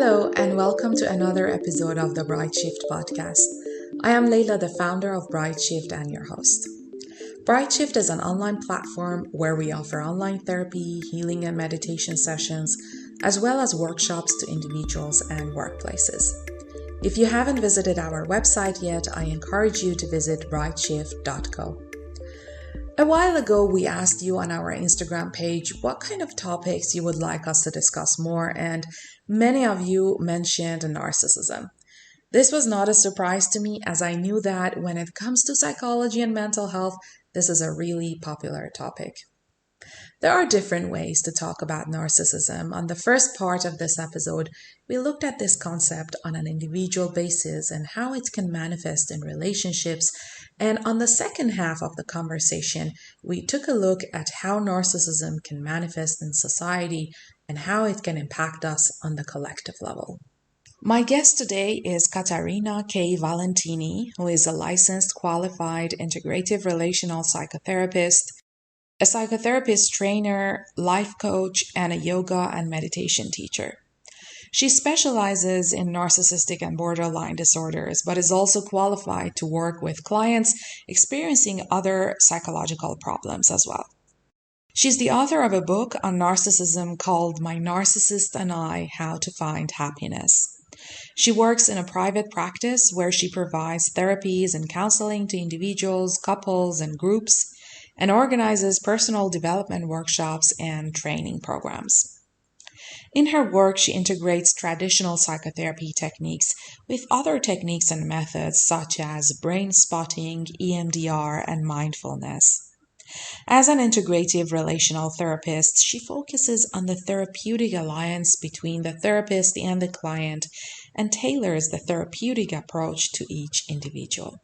Hello, and welcome to another episode of the Bright Shift podcast. I am Leila, the founder of Bright Shift and your host. Bright Shift is an online platform where we offer online therapy, healing, and meditation sessions, as well as workshops to individuals and workplaces. If you haven't visited our website yet, I encourage you to visit brightshift.co. A while ago, we asked you on our Instagram page what kind of topics you would like us to discuss more, and many of you mentioned narcissism. This was not a surprise to me, as I knew that when it comes to psychology and mental health, this is a really popular topic. There are different ways to talk about narcissism. On the first part of this episode, we looked at this concept on an individual basis and how it can manifest in relationships. And on the second half of the conversation, we took a look at how narcissism can manifest in society and how it can impact us on the collective level. My guest today is Katarina K. Valentini, who is a licensed, qualified, integrative relational psychotherapist, a psychotherapist trainer, life coach, and a yoga and meditation teacher. She specializes in narcissistic and borderline disorders, but is also qualified to work with clients experiencing other psychological problems as well. She's the author of a book on narcissism called My Narcissist and I: How to Find Happiness. She works in a private practice where she provides therapies and counseling to individuals, couples, and groups, and organizes personal development workshops and training programs. In her work, she integrates traditional psychotherapy techniques with other techniques and methods such as brain spotting, EMDR, and mindfulness. As an integrative relational therapist, she focuses on the therapeutic alliance between the therapist and the client and tailors the therapeutic approach to each individual.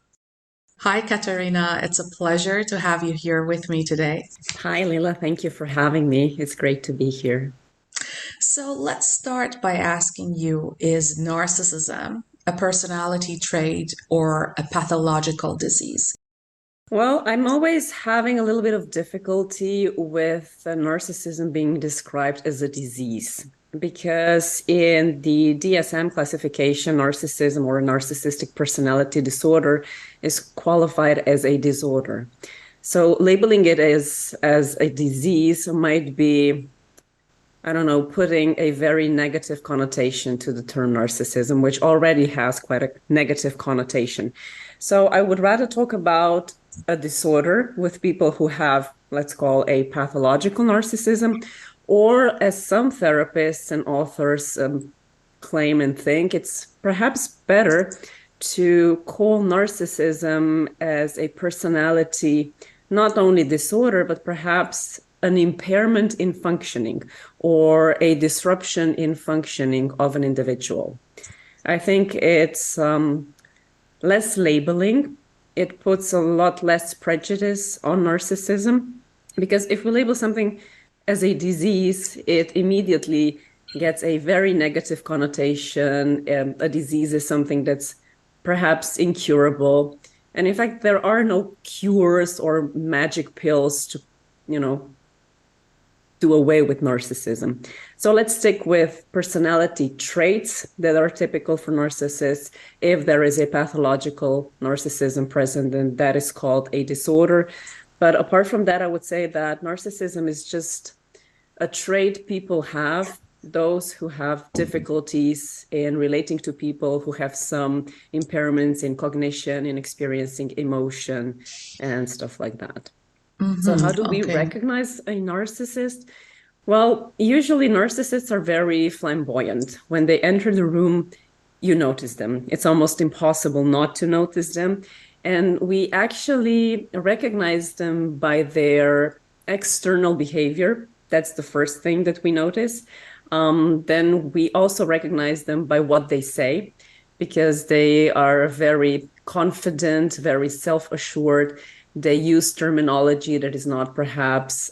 Hi, Katarina. It's a pleasure to have you here with me today. Hi, Leila. Thank you for having me. It's great to be here. So let's start by asking you, is narcissism a personality trait or a pathological disease? Well, I'm always having a little bit of difficulty with narcissism being described as a disease, because in the DSM classification, narcissism or narcissistic personality disorder is qualified as a disorder. So labeling it as a disease might be, putting a very negative connotation to the term narcissism, which already has quite a negative connotation. So I would rather talk about a disorder with people who have, let's call, a pathological narcissism, or as some therapists and authors claim and think, it's perhaps better to call narcissism as a personality, not only disorder, but perhaps an impairment in functioning or a disruption in functioning of an individual. I think it's less labeling. It puts a lot less prejudice on narcissism, because if we label something as a disease, it immediately gets a very negative connotation. A disease is something that's perhaps incurable. And in fact, there are no cures or magic pills to, do away with narcissism. So let's stick with personality traits that are typical for narcissists. If there is a pathological narcissism present, then that is called a disorder. But apart from that, I would say that narcissism is just a trait people have, those who have difficulties in relating to people, who have some impairments in cognition, in experiencing emotion, and stuff like that. So how do we recognize a narcissist? Well, usually narcissists are very flamboyant. When they enter the room, you notice them. It's almost impossible not to notice them. And we actually recognize them by their external behavior. That's the first thing that we notice. Then we also recognize them by what they say, because they are very confident, very self-assured. They use terminology that is not perhaps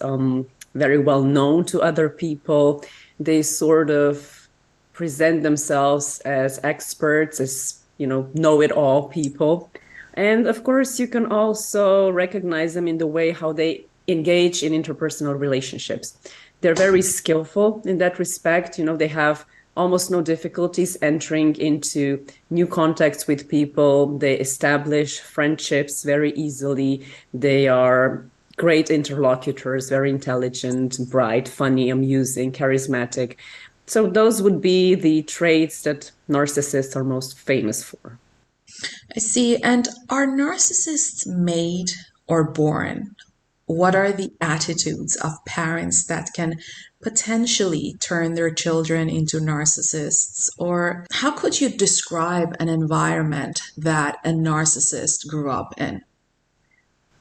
very well known to other people. They sort of present themselves as experts, as, know-it-all people. And of course, you can also recognize them in the way how they engage in interpersonal relationships. They're very skillful in that respect. They have almost no difficulties entering into new contacts with people. They establish friendships very easily. They are great interlocutors, very intelligent, bright, funny, amusing, charismatic. So those would be the traits that narcissists are most famous for. I see. And are narcissists made or born? What are the attitudes of parents that can potentially turn their children into narcissists? Or how could you describe an environment that a narcissist grew up in?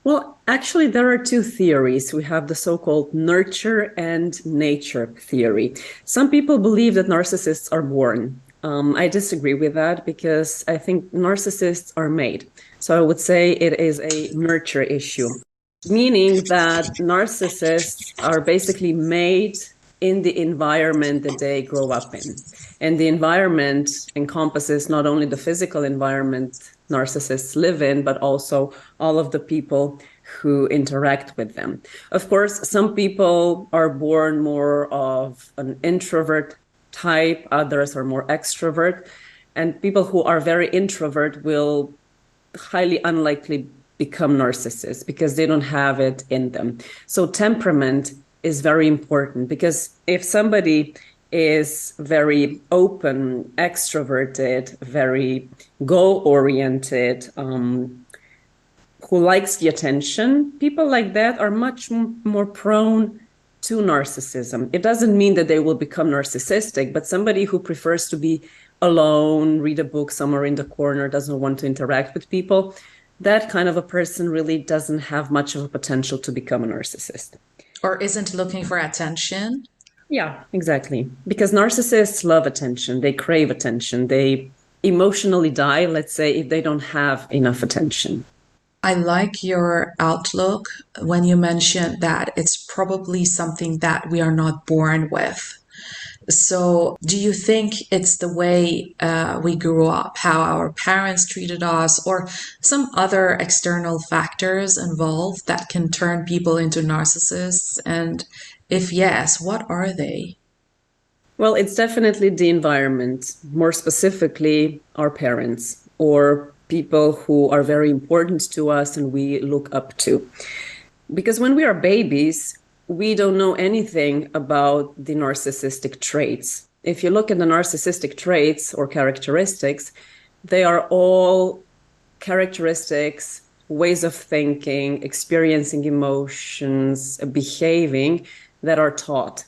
Well, actually, there are two theories. We have the so-called nurture and nature theory. Some people believe that narcissists are born. I disagree with that because I think narcissists are made. So I would say it is a nurture issue, meaning that narcissists are basically made in the environment that they grow up in. And the environment encompasses not only the physical environment narcissists live in, but also all of the people who interact with them. Of course, some people are born more of an introvert type, others are more extrovert, and people who are very introvert will highly unlikely become narcissists because they don't have it in them. So temperament is very important, because if somebody is very open, extroverted, very goal-oriented, who likes the attention, people like that are much more prone to narcissism. It doesn't mean that they will become narcissistic, but somebody who prefers to be alone, read a book somewhere in the corner, doesn't want to interact with people, that kind of a person really doesn't have much of a potential to become a narcissist. Or isn't looking for attention? Yeah, exactly. Because narcissists love attention. They crave attention. They emotionally die, let's say, if they don't have enough attention. I like your outlook when you mentioned that it's probably something that we are not born with. So, do you think it's the way we grew up, how our parents treated us, or some other external factors involved that can turn people into narcissists? And if yes, what are they? Well, it's definitely the environment, more specifically our parents or people who are very important to us and we look up to. Because when we are babies, we don't know anything about the narcissistic traits. If you look at the narcissistic traits or characteristics, they are all characteristics, ways of thinking, experiencing emotions, behaving that are taught.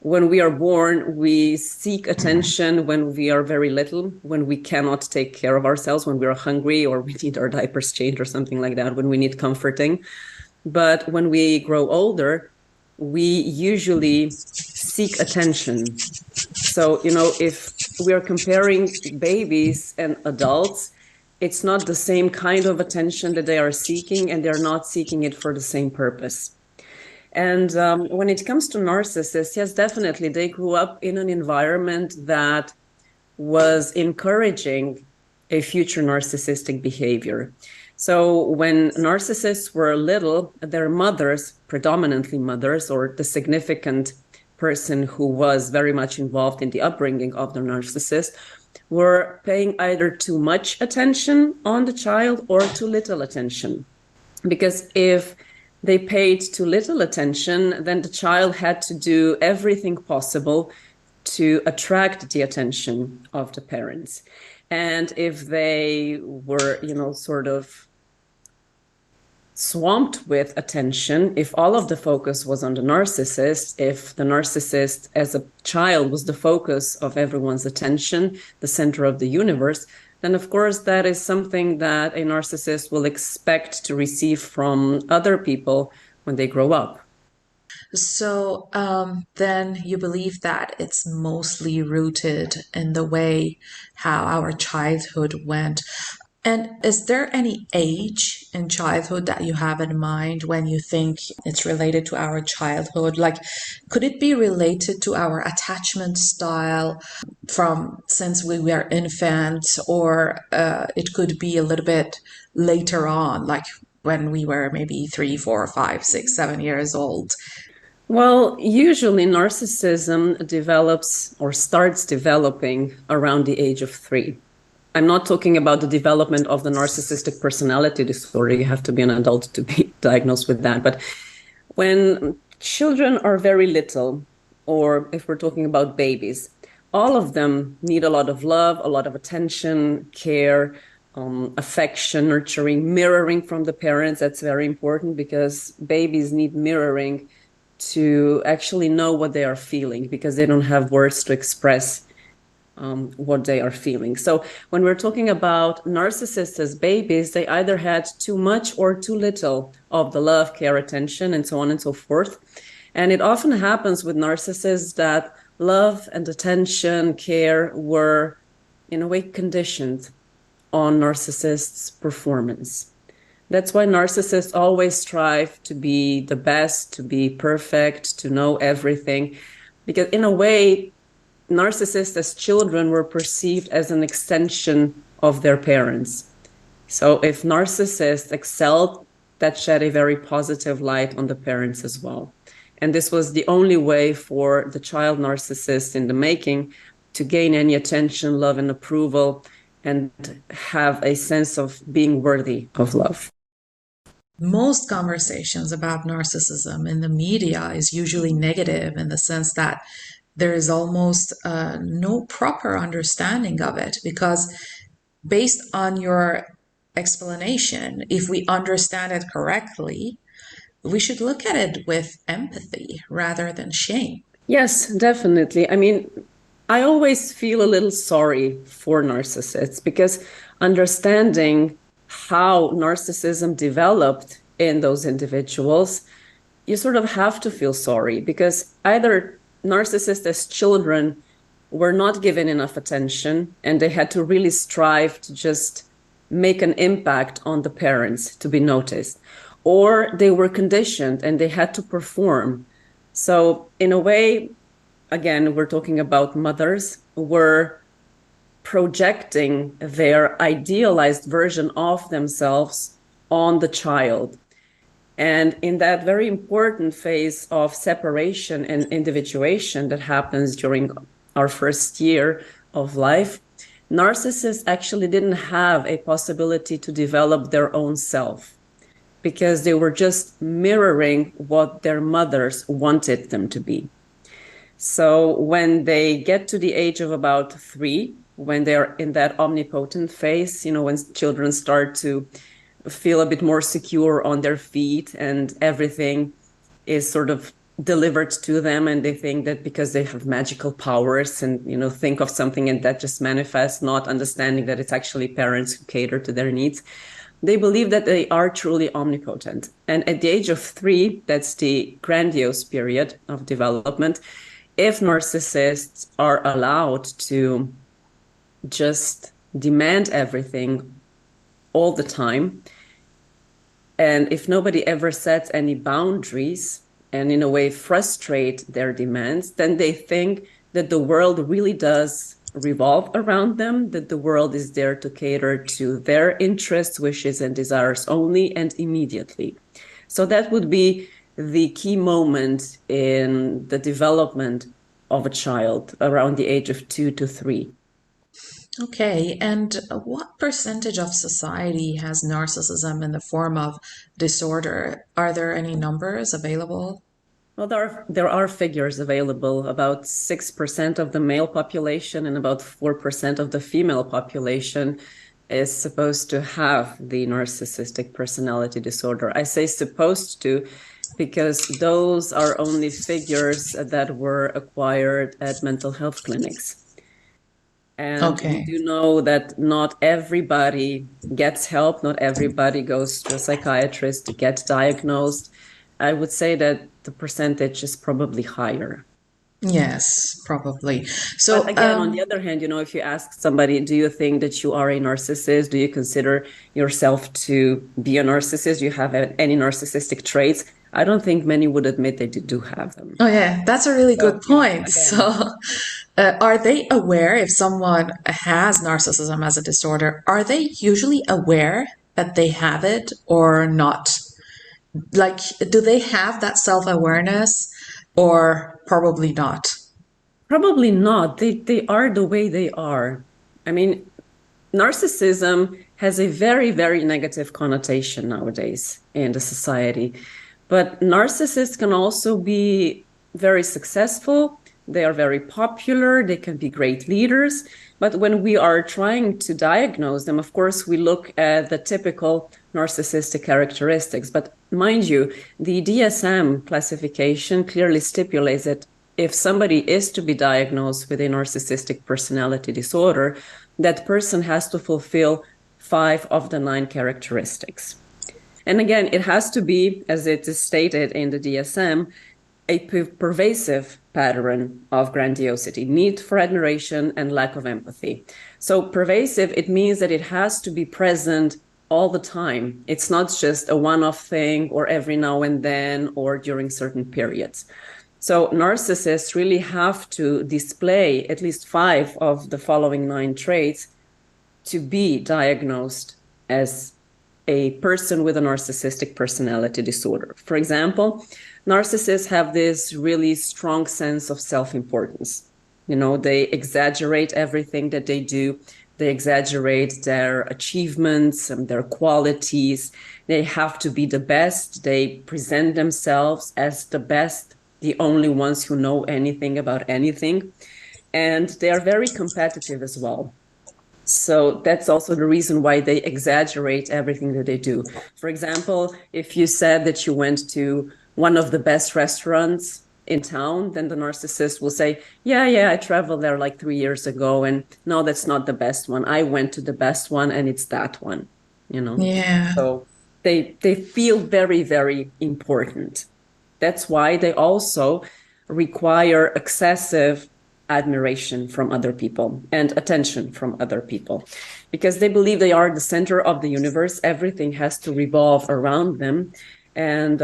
When we are born, we seek attention when we are very little, when we cannot take care of ourselves, when we are hungry or we need our diapers changed or something like that, when we need comforting. But when we grow older, we usually seek attention. So, if we are comparing babies and adults, it's not the same kind of attention that they are seeking, and they're not seeking it for the same purpose. And when it comes to narcissists, yes, definitely, they grew up in an environment that was encouraging a future narcissistic behavior. So when narcissists were little, their mothers, predominantly mothers, or the significant person who was very much involved in the upbringing of the narcissist, were paying either too much attention on the child or too little attention. Because if they paid too little attention, then the child had to do everything possible to attract the attention of the parents. And if they were, sort of swamped with attention, if all of the focus was on the narcissist, if the narcissist as a child was the focus of everyone's attention, the center of the universe, then of course that is something that a narcissist will expect to receive from other people when they grow up. So then you believe that it's mostly rooted in the way how our childhood went. And is there any age in childhood that you have in mind when you think it's related to our childhood? Like, could it be related to our attachment style from since we were infants, or it could be a little bit later on, like when we were maybe 3, 4, 5, 6, 7 years old? Well, usually narcissism develops or starts developing around the age of 3. I'm not talking about the development of the narcissistic personality disorder. You have to be an adult to be diagnosed with that. But when children are very little, or if we're talking about babies, all of them need a lot of love, a lot of attention, care, affection, nurturing, mirroring from the parents. That's very important because babies need mirroring to actually know what they are feeling because they don't have words to express what they are feeling. So when we're talking about narcissists as babies, they either had too much or too little of the love, care, attention, and so on and so forth. And it often happens with narcissists that love and attention, care were in a way conditioned on narcissists' performance. That's why narcissists always strive to be the best, to be perfect, to know everything. Because in a way, narcissists as children were perceived as an extension of their parents. So if narcissists excelled, that shed a very positive light on the parents as well. And this was the only way for the child narcissist in the making to gain any attention, love, and approval, and have a sense of being worthy of love. Most conversations about narcissism in the media is usually negative in the sense that there is almost no proper understanding of it because based on your explanation, if we understand it correctly, we should look at it with empathy rather than shame. Yes, definitely. I mean, I always feel a little sorry for narcissists because understanding how narcissism developed in those individuals, you sort of have to feel sorry because either narcissists as children were not given enough attention and they had to really strive to just make an impact on the parents to be noticed, or they were conditioned and they had to perform. So, in a way, again, we're talking about mothers were projecting their idealized version of themselves on the child. And in that very important phase of separation and individuation that happens during our first year of life, narcissists actually didn't have a possibility to develop their own self because they were just mirroring what their mothers wanted them to be. So when they get to the age of about 3, when they're in that omnipotent phase, when children start to feel a bit more secure on their feet and everything is sort of delivered to them, and they think that because they have magical powers and think of something and that just manifests, not understanding that it's actually parents who cater to their needs, they believe that they are truly omnipotent. And at the age of 3, that's the grandiose period of development, if narcissists are allowed to just demand everything all the time, and if nobody ever sets any boundaries and in a way frustrate their demands, then they think that the world really does revolve around them, that the world is there to cater to their interests, wishes, and desires only and immediately. So that would be the key moment in the development of a child around the age of 2 to 3. Okay, and what percentage of society has narcissism in the form of disorder? Are there any numbers available? Well, there are figures available. About 6% of the male population and about 4% of the female population is supposed to have the narcissistic personality disorder. I say supposed to because those are only figures that were acquired at mental health clinics. And we do know that not everybody gets help, not everybody goes to a psychiatrist to get diagnosed. I would say that the percentage is probably higher. Yes, probably. So, But again, on the other hand, if you ask somebody, do you think that you are a narcissist? Do you consider yourself to be a narcissist? Do you have any narcissistic traits? I don't think many would admit they do have them. oh yeah, that's a really good point. So, are they aware if someone has narcissism as a disorder? Are they usually aware that they have it or not? Like, do they have that self-awareness or probably not? Probably not. They are the way they are. I mean, narcissism has a very, very negative connotation nowadays in the society. But narcissists can also be very successful. They are very popular. They can be great leaders. But when we are trying to diagnose them, of course, we look at the typical narcissistic characteristics. But mind you, the DSM classification clearly stipulates that if somebody is to be diagnosed with a narcissistic personality disorder, that person has to fulfill 5 of the 9 characteristics. And again, it has to be, as it is stated in the DSM, a pervasive pattern of grandiosity, need for admiration, and lack of empathy. So pervasive, it means that it has to be present all the time. It's not just a one-off thing or every now and then or during certain periods. So narcissists really have to display at least 5 of the following 9 traits to be diagnosed as a person with a narcissistic personality disorder. For example, narcissists have this really strong sense of self-importance. They exaggerate everything that they do. They exaggerate their achievements and their qualities. They have to be the best. They present themselves as the best, the only ones who know anything about anything. And they are very competitive as well. So that's also the reason why they exaggerate everything that they do. For example, if you said that you went to one of the best restaurants in town, then the narcissist will say, yeah, I traveled there like 3 years ago, and no, that's not the best one. I went to the best one, and it's that one, Yeah. So they feel very, very important. That's why they also require excessive admiration from other people and attention from other people, because they believe they are the center of the universe. Everything has to revolve around them. And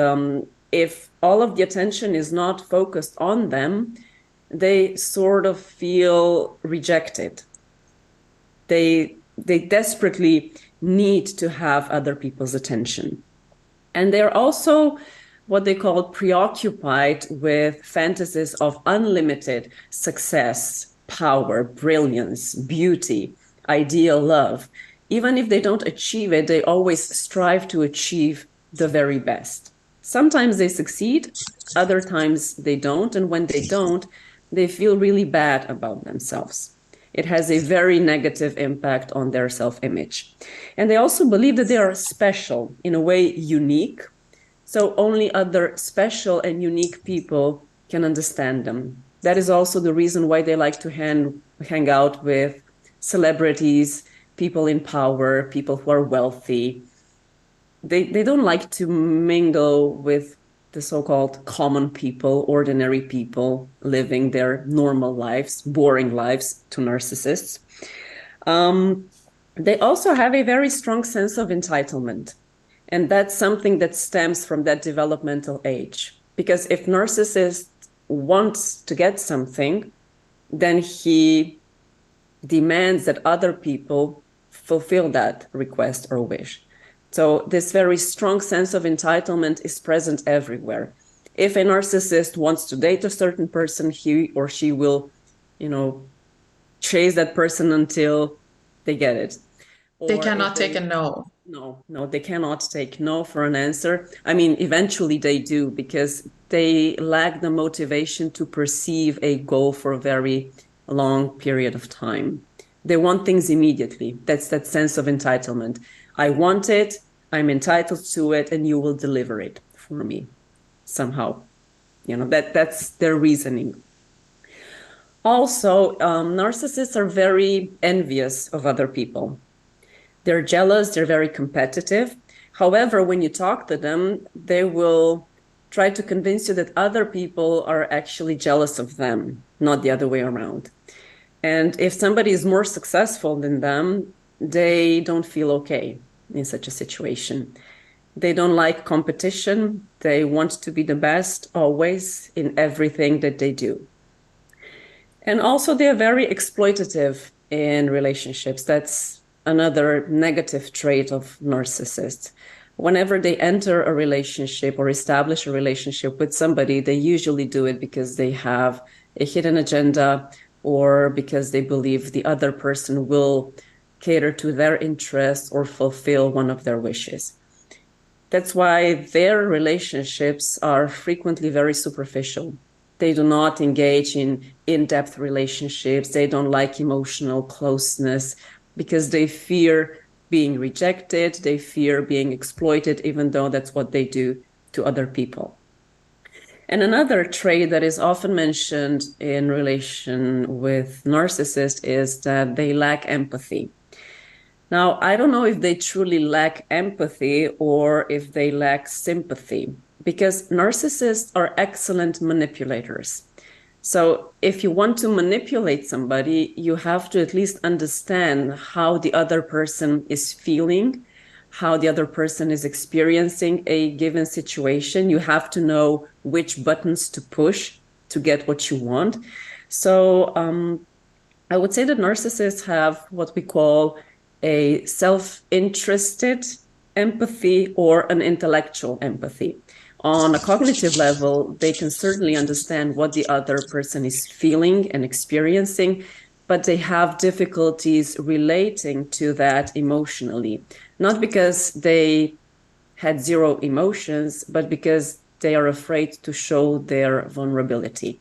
if all of the attention is not focused on them, they sort of feel rejected. They desperately need to have other people's attention. And they're also what they call preoccupied with fantasies of unlimited success, power, brilliance, beauty, ideal love. Even if they don't achieve it, they always strive to achieve the very best. Sometimes they succeed, other times they don't. And when they don't, they feel really bad about themselves. It has a very negative impact on their self-image. And they also believe that they are special, in a way unique. So only other special and unique people can understand them. That is also the reason why they like to hang out with celebrities, people in power, people who are wealthy. They don't like to mingle with the so-called common people, ordinary people living their normal lives, boring lives to narcissists. They also have a very strong sense of entitlement. And that's something that stems from that developmental age. Because if narcissist wants to get something, then he demands that other people fulfill that request or wish. So this very strong sense of entitlement is present everywhere. If a narcissist wants to date a certain person, he or she will, chase that person until they get it. They cannot take a no. No, they cannot take no for an answer. I mean, eventually they do, because they lack the motivation to perceive a goal for a very long period of time. They want things immediately. That's that sense of entitlement. I want it, I'm entitled to it, and you will deliver it for me somehow. That's their reasoning. Also, narcissists are very envious of other people. They're jealous, they're very competitive. However, when you talk to them, they will try to convince you that other people are actually jealous of them, not the other way around. And if somebody is more successful than them, they don't feel okay in such a situation. They don't like competition. They want to be the best always in everything that they do. And also they are very exploitative in relationships. That's another negative trait of narcissists. whenever they enter a relationship or establish a relationship with somebody, they usually do it because they have a hidden agenda or because they believe the other person will cater to their interests or fulfill one of their wishes. That's why their relationships are frequently very superficial. They do not engage in in-depth relationships. They don't like emotional closeness because they fear being rejected. They fear being exploited, even though that's what they do to other people. And another trait that is often mentioned in relation with narcissists is that they lack empathy. Now, I don't know if they truly lack empathy or if they lack sympathy, because narcissists are excellent manipulators. So if you want to manipulate somebody, you have to at least understand how the other person is feeling, how the other person is experiencing a given situation. You have to know which buttons to push to get what you want. So I would say that narcissists have what we call a self-interested empathy or an intellectual empathy. On a cognitive level, they can certainly understand what the other person is feeling and experiencing, but they have difficulties relating to that emotionally. Not because they had zero emotions, but because they are afraid to show their vulnerability.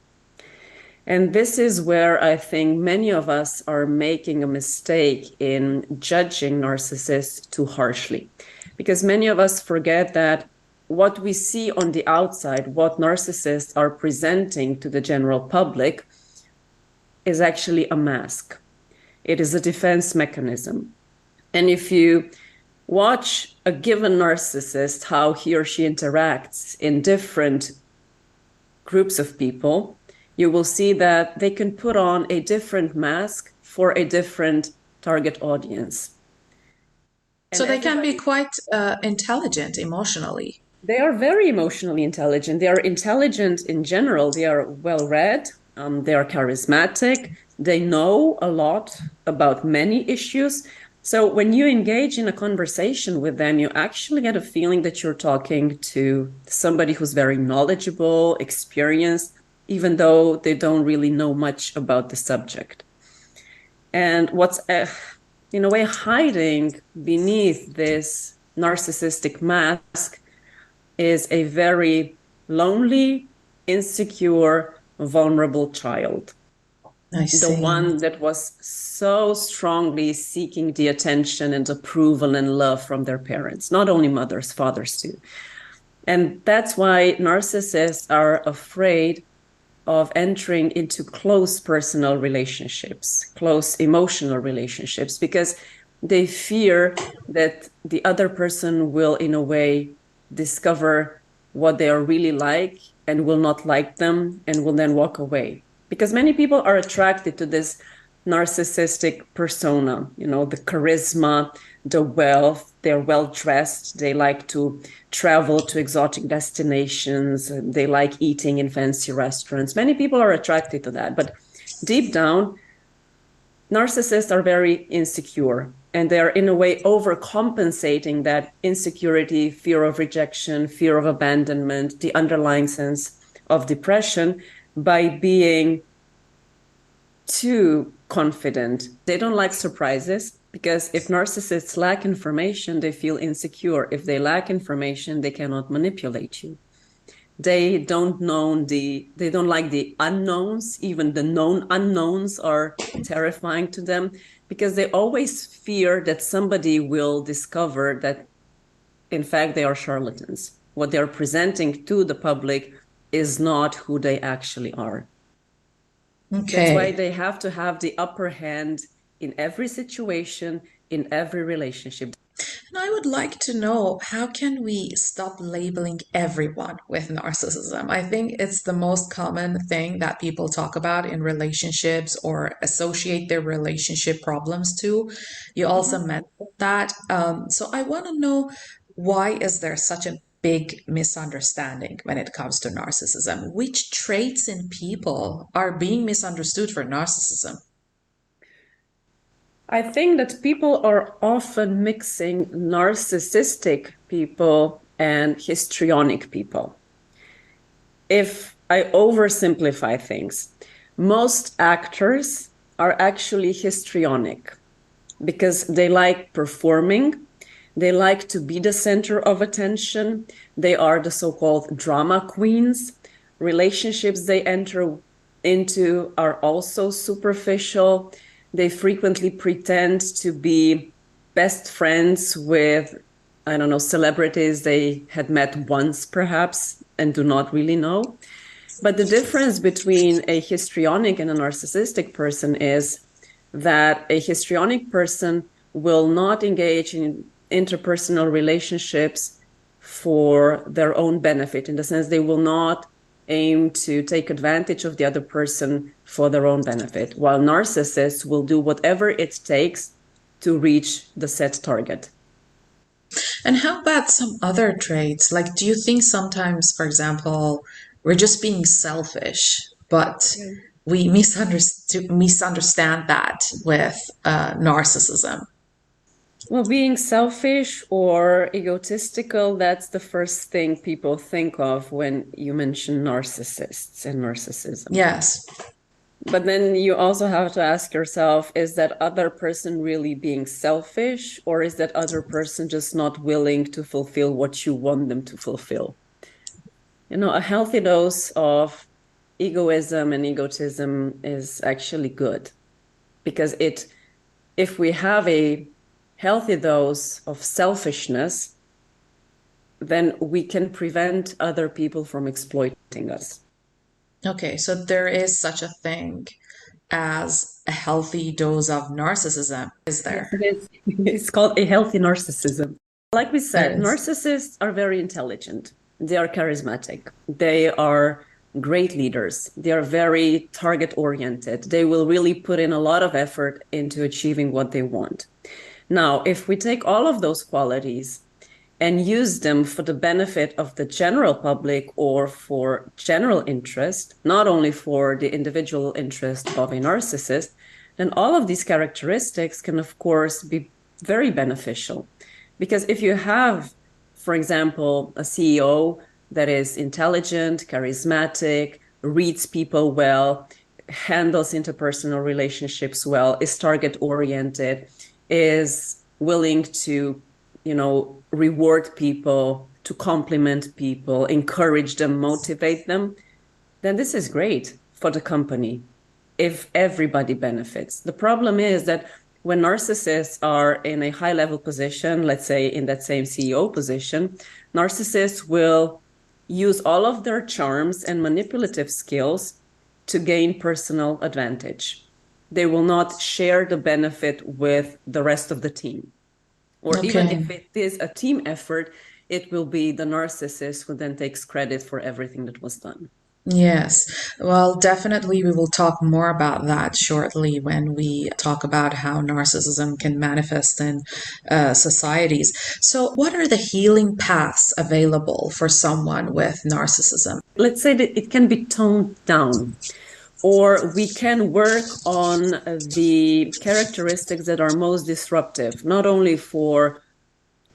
And this is where I think many of us are making a mistake in judging narcissists too harshly. Because many of us forget that what we see on the outside, what narcissists are presenting to the general public, is actually a mask. It is a defense mechanism. And if you watch a given narcissist, how he or she interacts in different groups of people, you will see that they can put on a different mask for a different target audience. So they can be quite intelligent emotionally. They are very emotionally intelligent. They are intelligent in general. They are well read. They are charismatic. They know a lot about many issues. So when you engage in a conversation with them, you actually get a feeling that you're talking to somebody who's very knowledgeable, experienced, even though they don't really know much about the subject. And what's, in a way, hiding beneath this narcissistic mask is a very lonely, insecure, vulnerable child. I see. The one that was so strongly seeking the attention and approval and love from their parents, not only mothers, fathers too. And that's why narcissists are afraid of entering into close personal relationships, close emotional relationships, because they fear that the other person will, in a way, discover what they are really like and will not like them and will then walk away. Because many people are attracted to this narcissistic persona, you know, the charisma, the wealth, they're well dressed, they like to travel to exotic destinations, they like eating in fancy restaurants. Many people are attracted to that, but deep down, narcissists are very insecure and they're in a way overcompensating that insecurity, fear of rejection, fear of abandonment, the underlying sense of depression by being too confident. They don't like surprises because if narcissists lack information, they feel insecure. If they lack information, they cannot manipulate you. They don't like the unknowns. Even the known unknowns are terrifying to them because they always fear that somebody will discover that, in fact, they are charlatans. What they're presenting to the public is not who they actually are. Okay. That's why they have to have the upper hand in every situation, in every relationship. And I would like to know, how can we stop labeling everyone with narcissism? I think it's the most common thing that people talk about in relationships or associate their relationship problems to. You also mentioned that. So I want to know, why is there such a big misunderstanding when it comes to narcissism? Which traits in people are being misunderstood for narcissism? I think that people are often mixing narcissistic people and histrionic people. If I oversimplify things, most actors are actually histrionic because they like performing, they like to be the center of attention, they are the so-called drama queens. Relationships they enter into are also superficial. They frequently pretend to be best friends with, I don't know, celebrities they had met once perhaps and do not really know. But the difference between a histrionic and a narcissistic person is that a histrionic person will not engage in interpersonal relationships for their own benefit, in the sense they will not aim to take advantage of the other person for their own benefit, while narcissists will do whatever it takes to reach the set target. And how about some other traits? Like, do you think sometimes, for example, we're just being selfish, but we misunderstand that with narcissism? Well, being selfish or egotistical, that's the first thing people think of when you mention narcissists and narcissism. Yes. But then you also have to ask yourself, is that other person really being selfish, or is that other person just not willing to fulfill what you want them to fulfill? You know, a healthy dose of egoism and egotism is actually good, because if we have a healthy dose of selfishness, then we can prevent other people from exploiting us. Okay, so there is such a thing as a healthy dose of narcissism, is there? Yes, it is. It's called a healthy narcissism. Like we said, It is. narcissists are very intelligent. They are charismatic. They are great leaders. They are very target oriented. They will really put in a lot of effort into achieving what they want. Now, if we take all of those qualities and use them for the benefit of the general public or for general interest, not only for the individual interest of a narcissist, then all of these characteristics can, of course, be very beneficial. Because if you have, for example, a CEO that is intelligent, charismatic, reads people well, handles interpersonal relationships well, is target oriented, is willing to, reward people, to compliment people, encourage them, motivate them, then this is great for the company if everybody benefits. The problem is that when narcissists are in a high level position, let's say in that same CEO position, narcissists will use all of their charms and manipulative skills to gain personal advantage. They will not share the benefit with the rest of the team. Or even if it is a team effort, it will be the narcissist who then takes credit for everything that was done. Yes. Well, definitely we will talk more about that shortly when we talk about how narcissism can manifest in societies. So, what are the healing paths available for someone with narcissism? Let's say that it can be toned down, or we can work on the characteristics that are most disruptive, not only for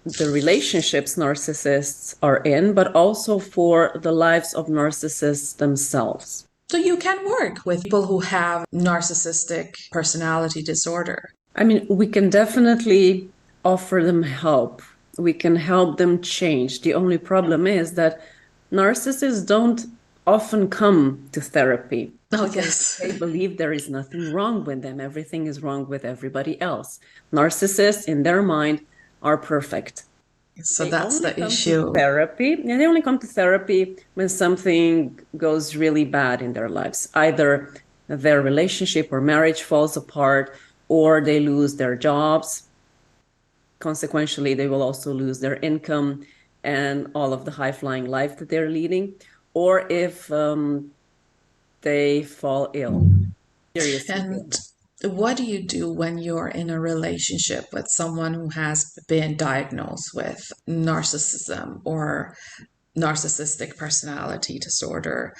the relationships narcissists are in, but also for the lives of narcissists themselves. So you can work with people who have narcissistic personality disorder. I mean, we can definitely offer them help. We can help them change. The only problem is that narcissists don't often come to therapy. Oh, yes. They believe there is nothing wrong with them. Everything is wrong with everybody else. Narcissists, in their mind, are perfect. So that's the issue. Therapy. Yeah, they only come to therapy when something goes really bad in their lives. Either their relationship or marriage falls apart, or they lose their jobs. Consequently, they will also lose their income and all of the high-flying life that they're leading. Or if they fall ill. Seriously. And what do you do when you're in a relationship with someone who has been diagnosed with narcissism or narcissistic personality disorder?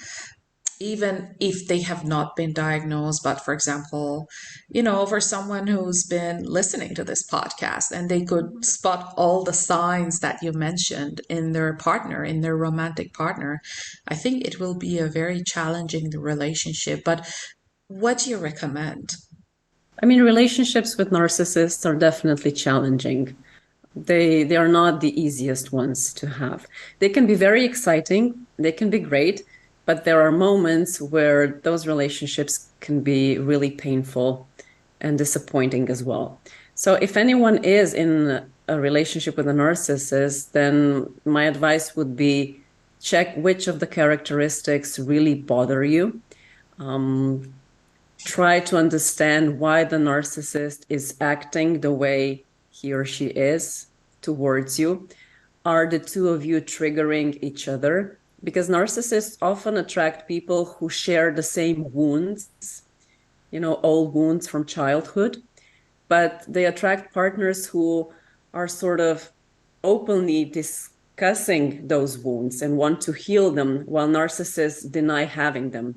even if they have not been diagnosed, but for example, for someone who's been listening to this podcast and they could spot all the signs that you mentioned in their partner, in their romantic partner, I think it will be a very challenging relationship. But what do you recommend? I mean, relationships with narcissists are definitely challenging. They are not the easiest ones to have. They can be very exciting, they can be great, but there are moments where those relationships can be really painful and disappointing as well. So if anyone is in a relationship with a narcissist, then my advice would be check which of the characteristics really bother you. Try to understand why the narcissist is acting the way he or she is towards you. Are the two of you triggering each other? Because narcissists often attract people who share the same wounds, old wounds from childhood, but they attract partners who are sort of openly discussing those wounds and want to heal them, while narcissists deny having them.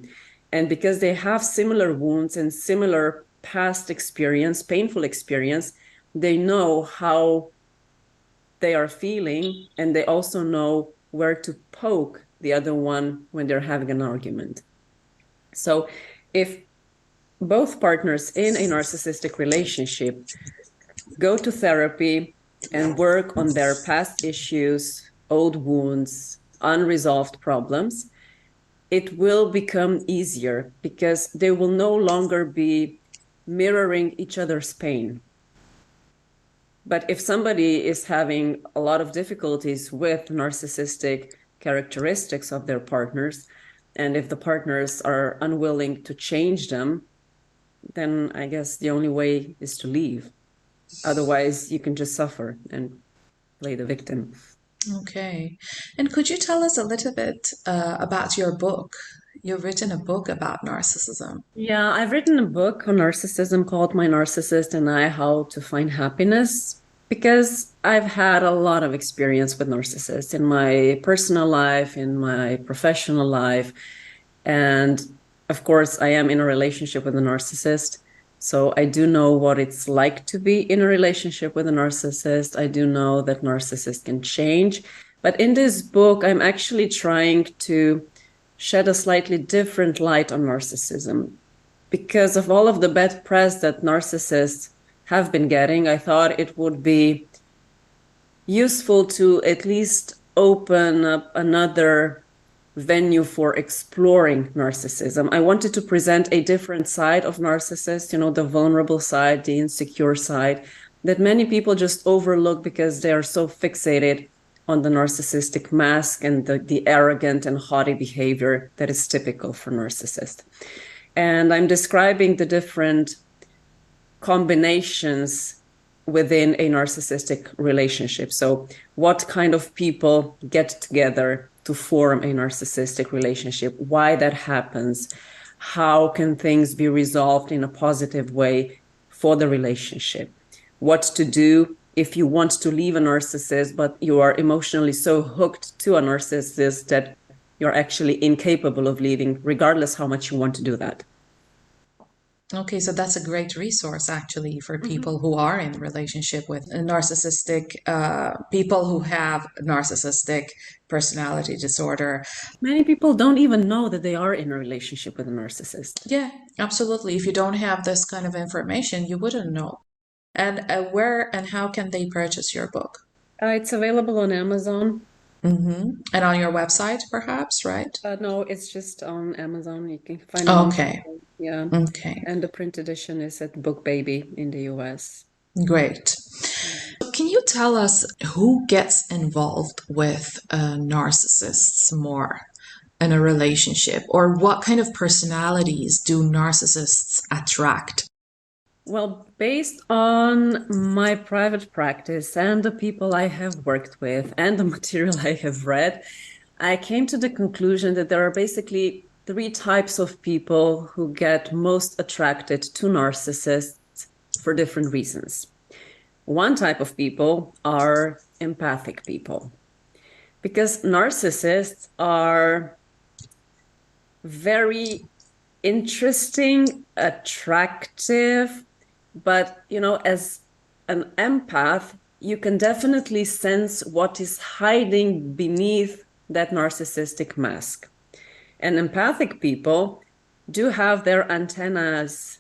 And because they have similar wounds and similar past experience, painful experience, they know how they are feeling, and they also know where to poke the other one when they're having an argument. So if both partners in a narcissistic relationship go to therapy and work on their past issues, old wounds, unresolved problems, it will become easier because they will no longer be mirroring each other's pain. But if somebody is having a lot of difficulties with narcissistic characteristics of their partners, and if the partners are unwilling to change them, then I guess the only way is to leave. Otherwise, you can just suffer and play the victim. Okay. And could you tell us a little bit about your book? You've written a book about narcissism. Yeah, I've written a book on narcissism called My Narcissist and I, How to Find Happiness, because I've had a lot of experience with narcissists in my personal life, in my professional life. And of course, I am in a relationship with a narcissist. So I do know what it's like to be in a relationship with a narcissist. I do know that narcissists can change. But in this book, I'm actually trying to shed a slightly different light on narcissism. Because of all of the bad press that narcissists have been getting, I thought it would be useful to at least open up another venue for exploring narcissism. I wanted to present a different side of narcissists, the vulnerable side, the insecure side, that many people just overlook because they are so fixated on the narcissistic mask and the arrogant and haughty behavior that is typical for narcissists. And I'm describing the different combinations within a narcissistic relationship. So what kind of people get together to form a narcissistic relationship, why that happens, how can things be resolved in a positive way for the relationship, what to do if you want to leave a narcissist, but you are emotionally so hooked to a narcissist that you're actually incapable of leaving, regardless how much you want to do that. Okay, so that's a great resource actually for people who are in relationship with a narcissistic people who have narcissistic personality disorder. Many people don't even know that they are in a relationship with a narcissist. Yeah, absolutely. If you don't have this kind of information, you wouldn't know. And where and how can they purchase your book? It's available on Amazon. And on your website, perhaps, right? No, it's just on Amazon. You can find it on Okay. Amazon. Yeah. Okay. And the print edition is at Book Baby in the US. Great. Can you tell us who gets involved with narcissists more in a relationship, or what kind of personalities do narcissists attract? Well, based on my private practice and the people I have worked with and the material I have read, I came to the conclusion that there are basically three types of people who get most attracted to narcissists for different reasons. One type of people are empathic people, because narcissists are very interesting, attractive, but as an empath, you can definitely sense what is hiding beneath that narcissistic mask. And empathic people do have their antennas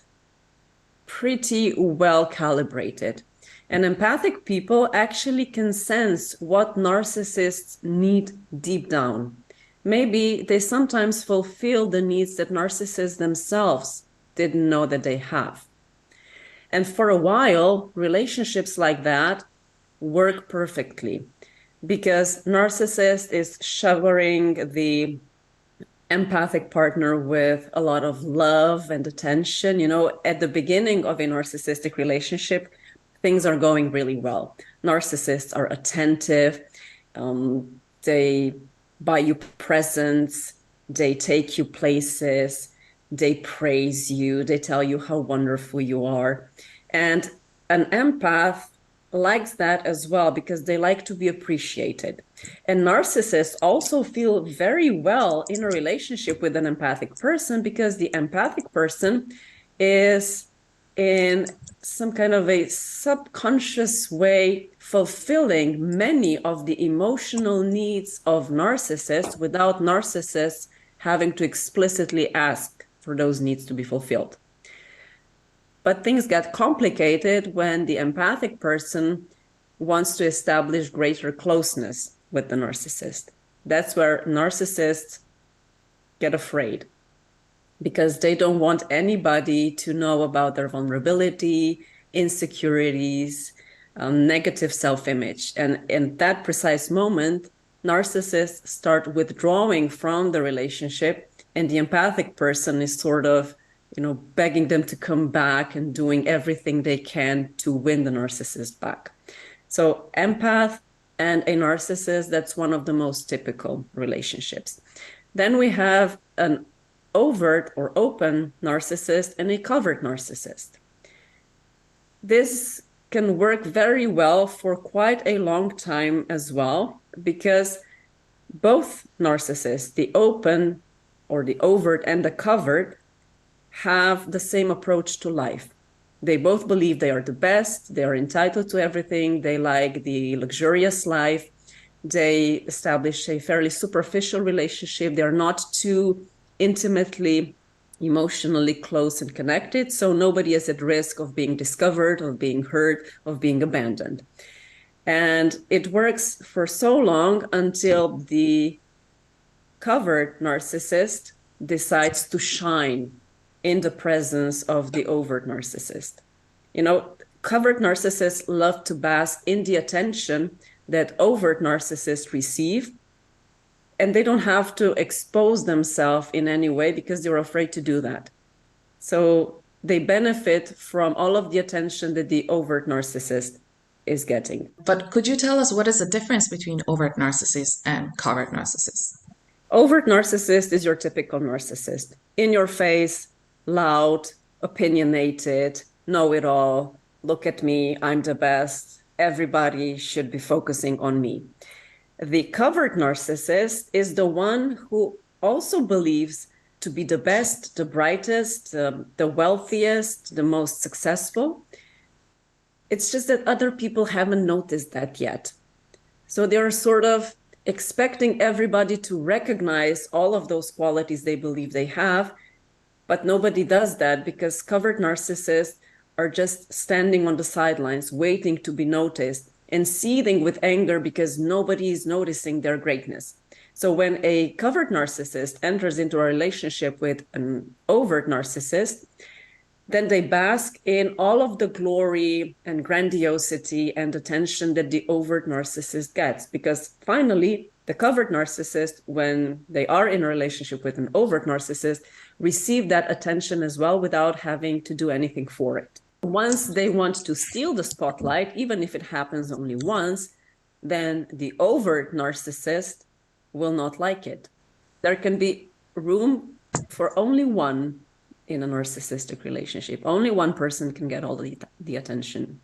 pretty well calibrated. And empathic people actually can sense what narcissists need deep down. Maybe they sometimes fulfill the needs that narcissists themselves didn't know that they have. And for a while, relationships like that work perfectly because narcissist is showering the empathic partner with a lot of love and attention. At the beginning of a narcissistic relationship, things are going really well. Narcissists are attentive. They buy you presents. They take you places. They praise you. They tell you how wonderful you are. And an empath likes that as well because they like to be appreciated. And narcissists also feel very well in a relationship with an empathic person because the empathic person is in some kind of a subconscious way fulfilling many of the emotional needs of narcissists without narcissists having to explicitly ask for those needs to be fulfilled. But things get complicated when the empathic person wants to establish greater closeness with the narcissist. That's where narcissists get afraid because they don't want anybody to know about their vulnerability, insecurities, negative self-image. And in that precise moment, narcissists start withdrawing from the relationship, and the empathic person is sort of begging them to come back and doing everything they can to win the narcissist back. So empath and a narcissist, that's one of the most typical relationships. Then we have an overt or open narcissist and a covert narcissist. This can work very well for quite a long time as well, because both narcissists, the open or the overt and the covert, have the same approach to life. They both believe they are the best, they are entitled to everything, they like the luxurious life, they establish a fairly superficial relationship, they're not too intimately, emotionally close and connected, so nobody is at risk of being discovered, of being hurt, of being abandoned. And it works for so long until the covert narcissist decides to shine in the presence of the overt narcissist. Covert narcissists love to bask in the attention that overt narcissists receive, and they don't have to expose themselves in any way because they're afraid to do that. So they benefit from all of the attention that the overt narcissist is getting. But could you tell us what is the difference between overt narcissists and covert narcissists? Overt narcissist is your typical narcissist. In your face, loud, opinionated, know-it-all, look at me, I'm the best, everybody should be focusing on me. The covert narcissist is the one who also believes to be the best, the brightest, the wealthiest, the most successful. It's just that other people haven't noticed that yet. So they're sort of expecting everybody to recognize all of those qualities they believe they have, but nobody does that because covert narcissists are just standing on the sidelines, waiting to be noticed and seething with anger because nobody is noticing their greatness. So when a covert narcissist enters into a relationship with an overt narcissist, then they bask in all of the glory and grandiosity and attention that the overt narcissist gets. Because finally, the covert narcissist, when they are in a relationship with an overt narcissist, receive that attention as well without having to do anything for it. Once they want to steal the spotlight, even if it happens only once, then the overt narcissist will not like it. There can be room for only one in a narcissistic relationship. Only one person can get all the attention.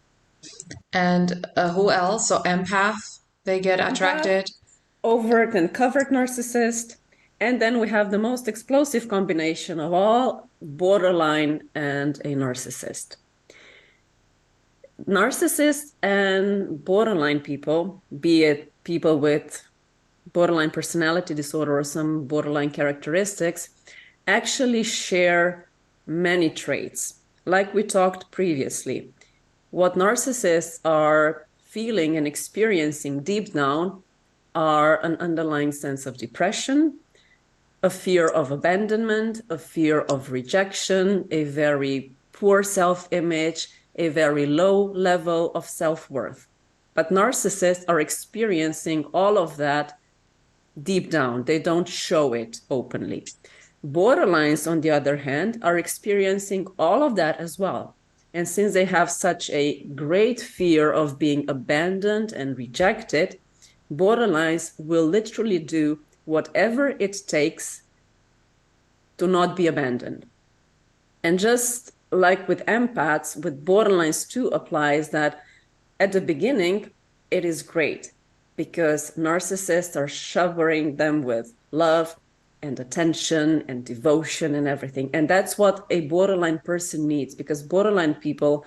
And who else? So empath, they get attracted. Overt and covert narcissist. And then we have the most explosive combination of all, borderline and a narcissist. Narcissists and borderline people, be it people with borderline personality disorder or some borderline characteristics, actually share many traits. Like we talked previously, what narcissists are feeling and experiencing deep down are an underlying sense of depression, a fear of abandonment, a fear of rejection, a very poor self-image, a very low level of self-worth. But narcissists are experiencing all of that deep down. They don't show it openly. Borderlines, on the other hand, are experiencing all of that as well. And since they have such a great fear of being abandoned and rejected, borderlines will literally do whatever it takes to not be abandoned. And just like with empaths, with borderlines too applies that at the beginning, it is great because narcissists are showering them with love and attention and devotion and everything. And that's what a borderline person needs, because borderline people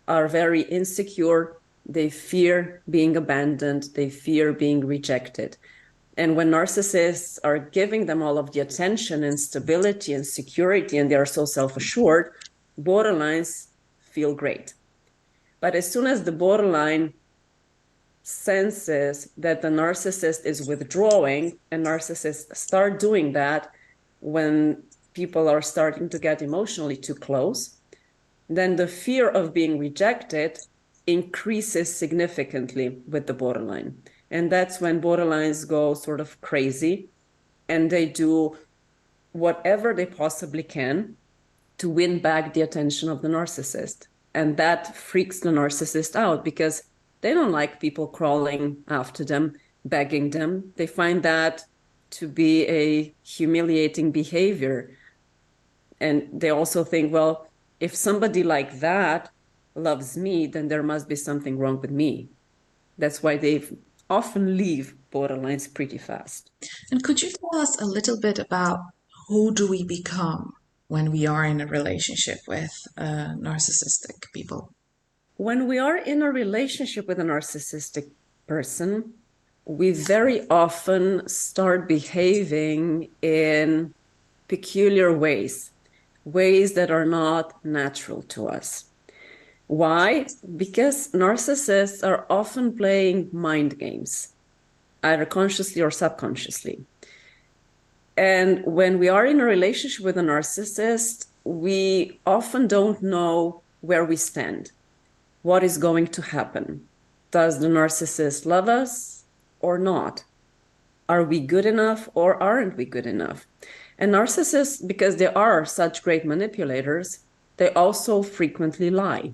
are very insecure. They fear being abandoned. They fear being rejected. And when narcissists are giving them all of the attention and stability and security, and they are so self-assured, borderlines feel great. But as soon as the borderline senses that the narcissist is withdrawing, and narcissists start doing that when people are starting to get emotionally too close, then the fear of being rejected increases significantly with the borderline. And that's when borderlines go sort of crazy and they do whatever they possibly can to win back the attention of the narcissist. And that freaks the narcissist out because they don't like people crawling after them, begging them. They find that to be a humiliating behavior. And they also think, well, if somebody like that loves me, then there must be something wrong with me. That's why they often leave borderlines pretty fast. And could you tell us a little bit about who do we become when we are in a relationship with narcissistic people? When we are in a relationship with a narcissistic person, we very often start behaving in peculiar ways, ways that are not natural to us. Why? Because narcissists are often playing mind games, either consciously or subconsciously. And when we are in a relationship with a narcissist, we often don't know where we stand. What is going to happen? Does the narcissist love us or not? Are we good enough or aren't we good enough? And narcissists, because they are such great manipulators, they also frequently lie.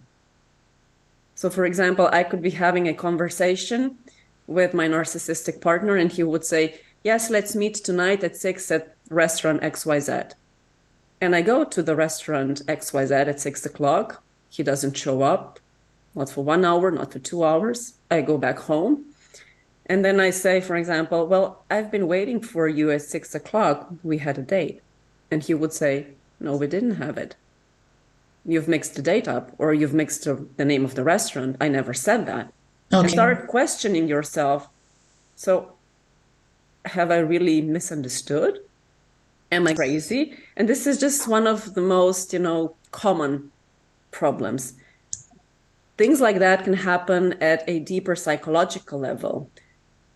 So, for example, I could be having a conversation with my narcissistic partner and he would say, yes, let's meet tonight at 6 at restaurant XYZ. And I go to the restaurant XYZ at 6 o'clock. He doesn't show up, not for 1 hour, not for 2 hours. I go back home. And then I say, for example, well, I've been waiting for you at 6 o'clock. We had a date. And he would say, no, we didn't have it. You've mixed the date up, or you've mixed the name of the restaurant. I never said that. Okay. And start questioning yourself. So have I really misunderstood? Am I crazy? And this is just one of the most, common problems. Things like that can happen at a deeper psychological level.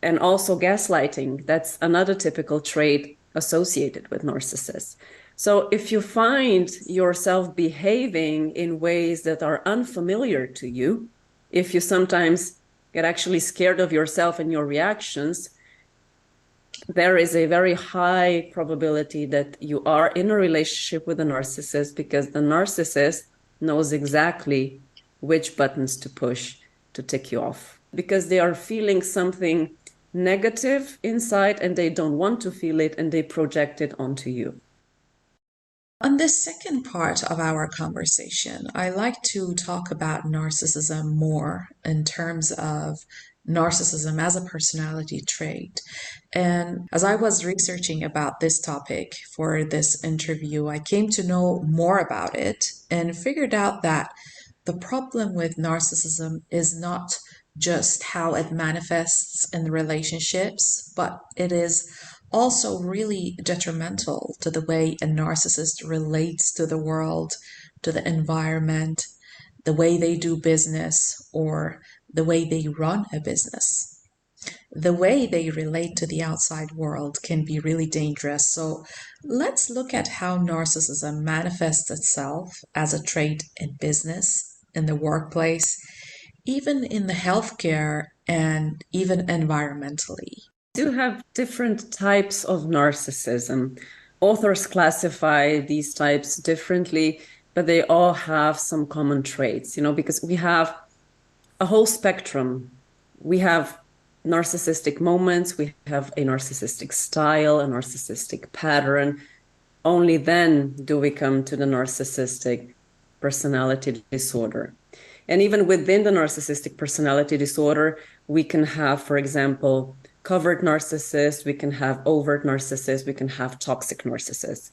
And also gaslighting, that's another typical trait associated with narcissists. So if you find yourself behaving in ways that are unfamiliar to you, if you sometimes get actually scared of yourself and your reactions, there is a very high probability that you are in a relationship with a narcissist because the narcissist knows exactly which buttons to push to tick you off because they are feeling something negative inside and they don't want to feel it and they project it onto you. On this second part of our conversation, I like to talk about narcissism more in terms of narcissism as a personality trait. And as I was researching about this topic for this interview, I came to know more about it and figured out that the problem with narcissism is not just how it manifests in relationships, but it is also really detrimental to the way a narcissist relates to the world, to the environment, the way they do business, or the way they run a business. The way they relate to the outside world can be really dangerous. So let's look at how narcissism manifests itself as a trait in business, in the workplace, even in the healthcare, and even environmentally. Do have different types of narcissism. Authors classify these types differently, but they all have some common traits, because we have a whole spectrum. We have narcissistic moments, we have a narcissistic style, a narcissistic pattern. Only then do we come to the narcissistic personality disorder. And even within the narcissistic personality disorder, we can have, for example, covert narcissists, we can have overt narcissists, we can have toxic narcissists.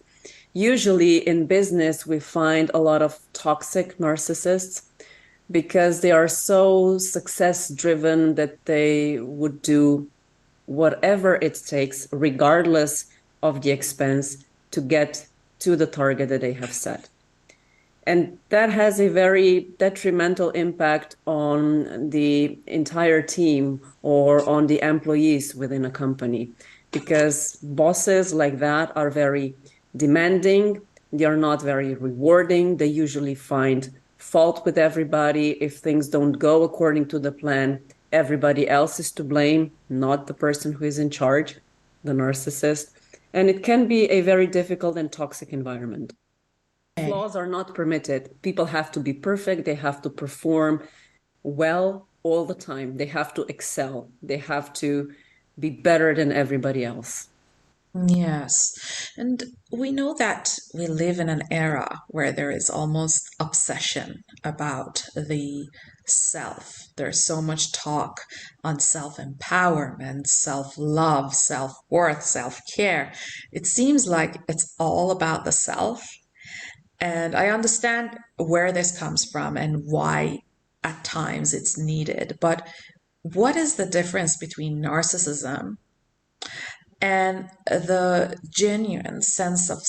Usually in business, we find a lot of toxic narcissists because they are so success driven that they would do whatever it takes, regardless of the expense, to get to the target that they have set. And that has a very detrimental impact on the entire team or on the employees within a company, because bosses like that are very demanding. They are not very rewarding. They usually find fault with everybody. If things don't go according to the plan, everybody else is to blame, not the person who is in charge, the narcissist. And it can be a very difficult and toxic environment. Flaws are not permitted. People have to be perfect. They have to perform well all the time. They have to excel. They have to be better than everybody else. Yes. And we know that we live in an era where there is almost obsession about the self. There's so much talk on self-empowerment, self-love, self-worth, self-care. It seems like it's all about the self. And I understand where this comes from and why at times it's needed. But what is the difference between narcissism and the genuine sense of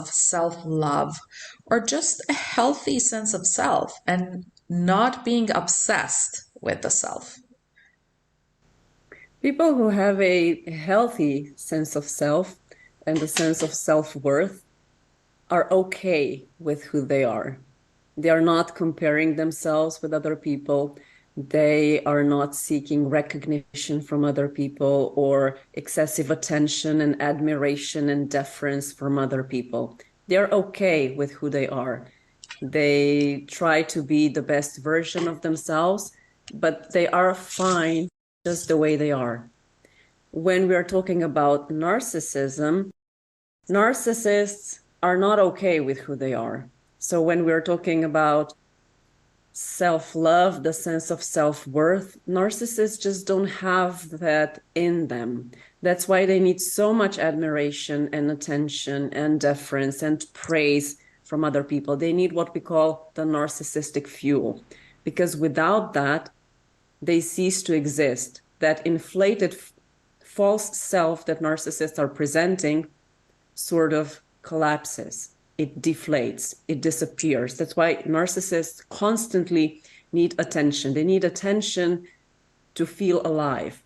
self-love, or just a healthy sense of self and not being obsessed with the self? People who have a healthy sense of self and a sense of self-worth are okay with who they are. They are not comparing themselves with other people. They are not seeking recognition from other people or excessive attention and admiration and deference from other people. They're okay with who they are. They try to be the best version of themselves, but they are fine just the way they are. When we are talking about narcissism, narcissists are not okay with who they are. So when we're talking about self-love, the sense of self-worth, narcissists just don't have that in them. That's why they need so much admiration and attention and deference and praise from other people. They need what we call the narcissistic fuel, because without that, they cease to exist. That inflated false self that narcissists are presenting sort of collapses. It deflates, it disappears. That's why narcissists constantly need attention. They need attention to feel alive.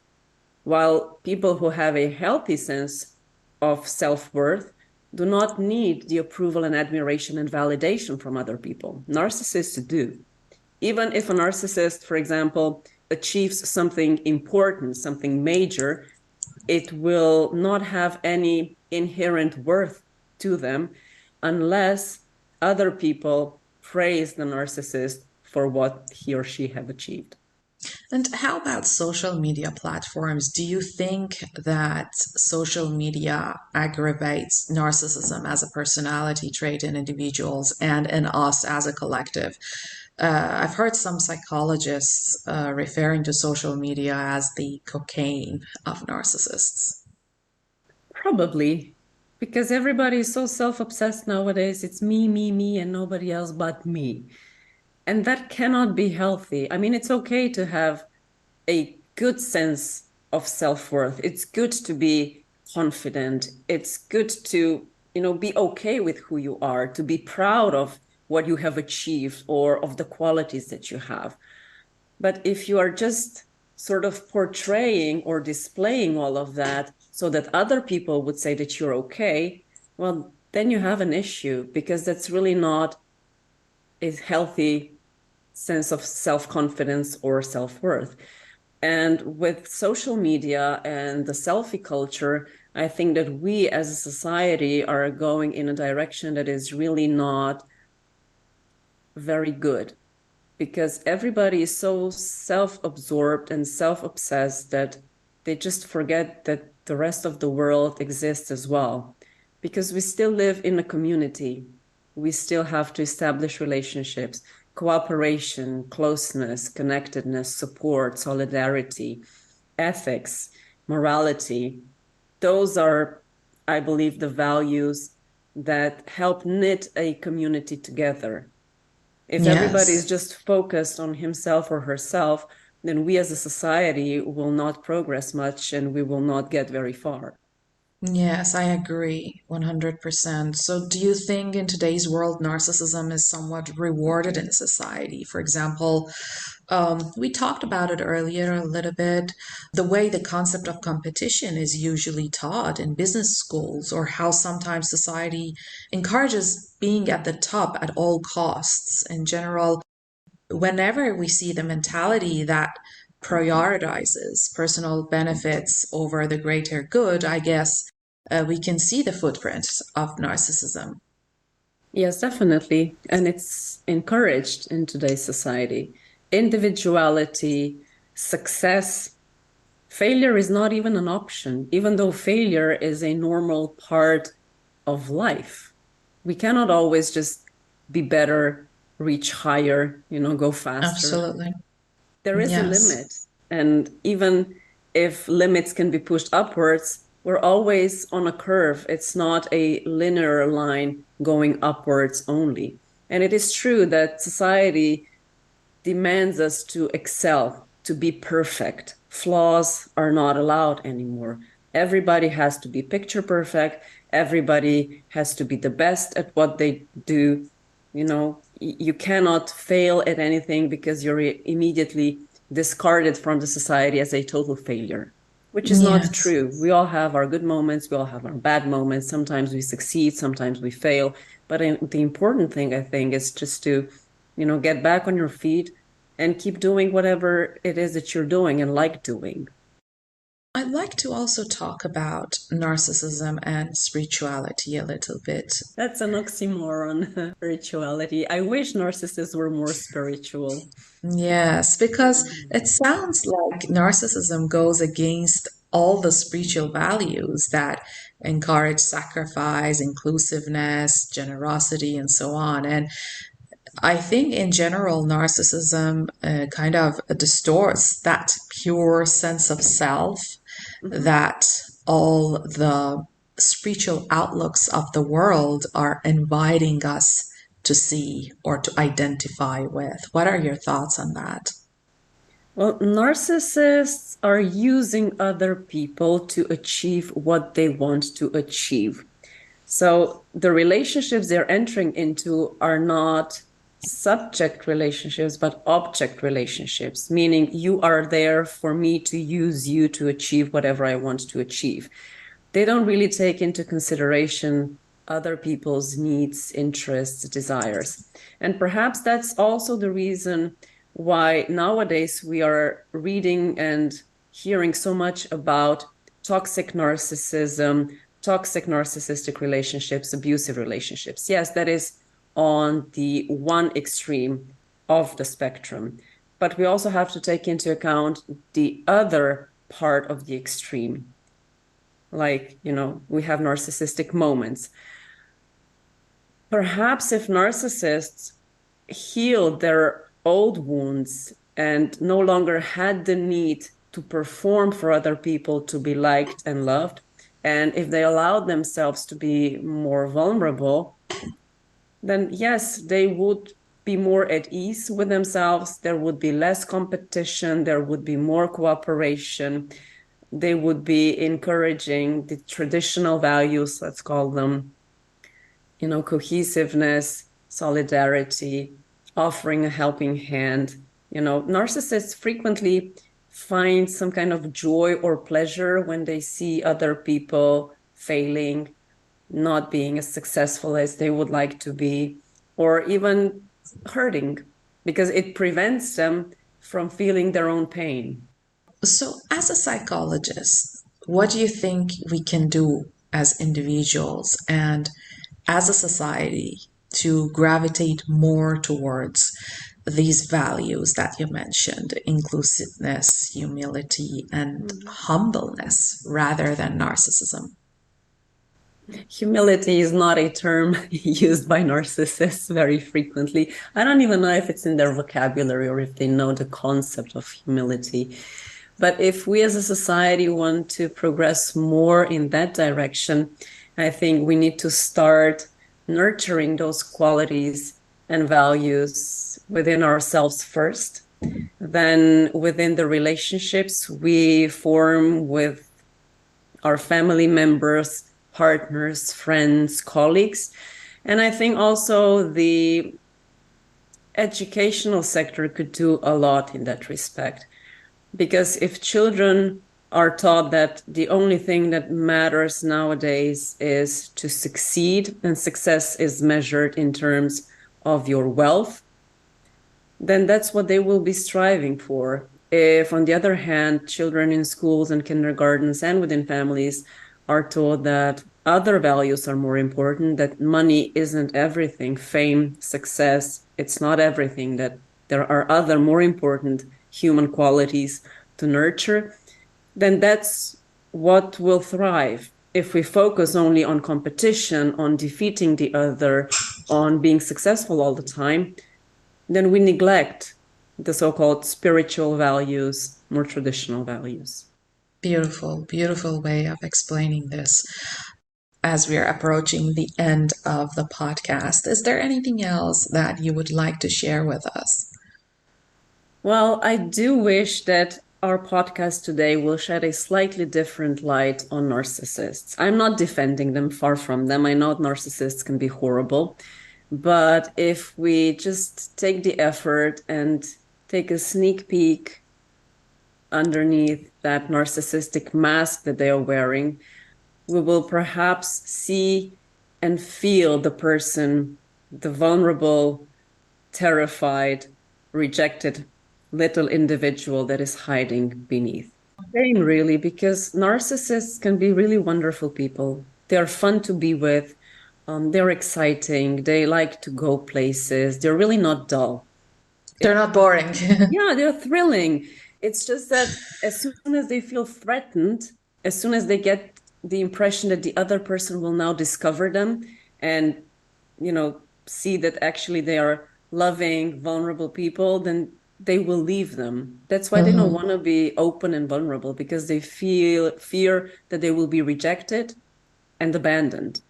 While people who have a healthy sense of self-worth do not need the approval and admiration and validation from other people. Narcissists do. Even if a narcissist, for example, achieves something important, something major, it will not have any inherent worth to them unless other people praise the narcissist for what he or she have achieved. And how about social media platforms? Do you think that social media aggravates narcissism as a personality trait in individuals and in us as a collective? I've heard some psychologists referring to social media as the cocaine of narcissists. Probably, because everybody is so self-obsessed nowadays. It's me, me, me, and nobody else but me. And that cannot be healthy. I mean, it's okay to have a good sense of self-worth. It's good to be confident. It's good to, be okay with who you are, to be proud of what you have achieved or of the qualities that you have. But if you are just sort of portraying or displaying all of that so that other people would say that you're okay, well, then you have an issue, because that's really not a healthy sense of self-confidence or self-worth. And with social media and the selfie culture, I think that we as a society are going in a direction that is really not very good, because everybody is so self-absorbed and self-obsessed that they just forget that the rest of the world exists as well. Because we still live in a community. We still have to establish relationships, cooperation, closeness, connectedness, support, solidarity, ethics, morality. Those are, I believe, the values that help knit a community together. If everybody is Yes. just focused on himself or herself, then we as a society will not progress much and we will not get very far. Yes, I agree 100%. So, do you think in today's world, narcissism is somewhat rewarded in society? For example, we talked about it earlier a little bit, the way the concept of competition is usually taught in business schools, or how sometimes society encourages being at the top at all costs. In general, whenever we see the mentality that prioritizes personal benefits over the greater good, I guess we can see the footprint of narcissism. Yes, definitely. And it's encouraged in today's society. Individuality, success, failure is not even an option, even though failure is a normal part of life. We cannot always just be better, reach higher, go faster. Absolutely. There is a limit. Yes. And even if limits can be pushed upwards, we're always on a curve. It's not a linear line going upwards only. And it is true that society demands us to excel, to be perfect. Flaws are not allowed anymore. Everybody has to be picture perfect. Everybody has to be the best at what they do. You cannot fail at anything, because you're immediately discarded from the society as a total failure, which is not Yes. true. We all have our good moments, we all have our bad moments. Sometimes we succeed, sometimes we fail. But the important thing, I think, is just to, get back on your feet and keep doing whatever it is that you're doing and like doing. I'd like to also talk about narcissism and spirituality a little bit. That's an oxymoron, spirituality. I wish narcissists were more spiritual. Yes, because it sounds like narcissism goes against all the spiritual values that encourage sacrifice, inclusiveness, generosity, and so on. And I think in general, narcissism kind of distorts that pure sense of self Mhm. that all the spiritual outlooks of the world are inviting us to see or to identify with. What are your thoughts on that? Well, narcissists are using other people to achieve what they want to achieve. So the relationships they're entering into are not subject relationships, but object relationships, meaning you are there for me to use you to achieve whatever I want to achieve. They don't really take into consideration other people's needs, interests, desires. And perhaps that's also the reason why nowadays we are reading and hearing so much about toxic narcissism, toxic narcissistic relationships, abusive relationships. Yes, that is on the one extreme of the spectrum. But we also have to take into account the other part of the extreme. Like, we have narcissistic moments. Perhaps if narcissists heal their old wounds and no longer had the need to perform for other people to be liked and loved, and if they allowed themselves to be more vulnerable, then yes, they would be more at ease with themselves. There would be less competition. There would be more cooperation. They would be encouraging the traditional values, let's call them, cohesiveness, solidarity, offering a helping hand. Narcissists frequently find some kind of joy or pleasure when they see other people failing, not being as successful as they would like to be, or even hurting, because it prevents them from feeling their own pain. So, as a psychologist, what do you think we can do as individuals and as a society to gravitate more towards these values that you mentioned, inclusiveness, humility, and humbleness, rather than narcissism? Humility is not a term used by narcissists very frequently. I don't even know if it's in their vocabulary or if they know the concept of humility. But if we as a society want to progress more in that direction, I think we need to start nurturing those qualities and values within ourselves first. Then within the relationships we form with our family members, partners, friends, colleagues. And I think also the educational sector could do a lot in that respect. Because if children are taught that the only thing that matters nowadays is to succeed, and success is measured in terms of your wealth, then that's what they will be striving for. If, on the other hand, children in schools and kindergartens and within families are told that other values are more important, that money isn't everything, fame, success, it's not everything, that there are other more important human qualities to nurture, then that's what will thrive. If we focus only on competition, on defeating the other, on being successful all the time, then we neglect the so-called spiritual values, more traditional values. Beautiful, beautiful way of explaining this. As we are approaching the end of the podcast, is there anything else that you would like to share with us? Well, I do wish that our podcast today will shed a slightly different light on narcissists. I'm not defending them, far from them. I know narcissists can be horrible. But if we just take the effort and take a sneak peek underneath that narcissistic mask that they are wearing, we will perhaps see and feel the person, the vulnerable, terrified, rejected little individual that is hiding beneath. Shame, really, because narcissists can be really wonderful people. They're fun to be with. They're exciting. They like to go places. They're really not dull. They're not boring. Yeah, they're thrilling. It's just that as soon as they feel threatened, as soon as they get the impression that the other person will now discover them and, see that actually they are loving, vulnerable people, then they will leave them. That's why they don't want to be open and vulnerable, because they fear that they will be rejected and abandoned.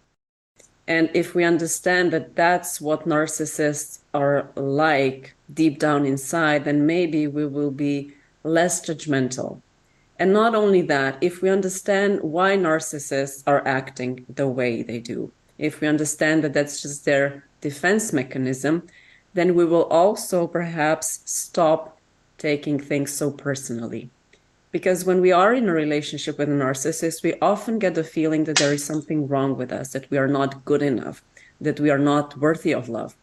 And if we understand that that's what narcissists are like deep down inside, then maybe we will be less judgmental. And not only that, if we understand why narcissists are acting the way they do, if we understand that that's just their defense mechanism, then we will also perhaps stop taking things so personally. Because when we are in a relationship with a narcissist, we often get the feeling that there is something wrong with us, that we are not good enough, that we are not worthy of love,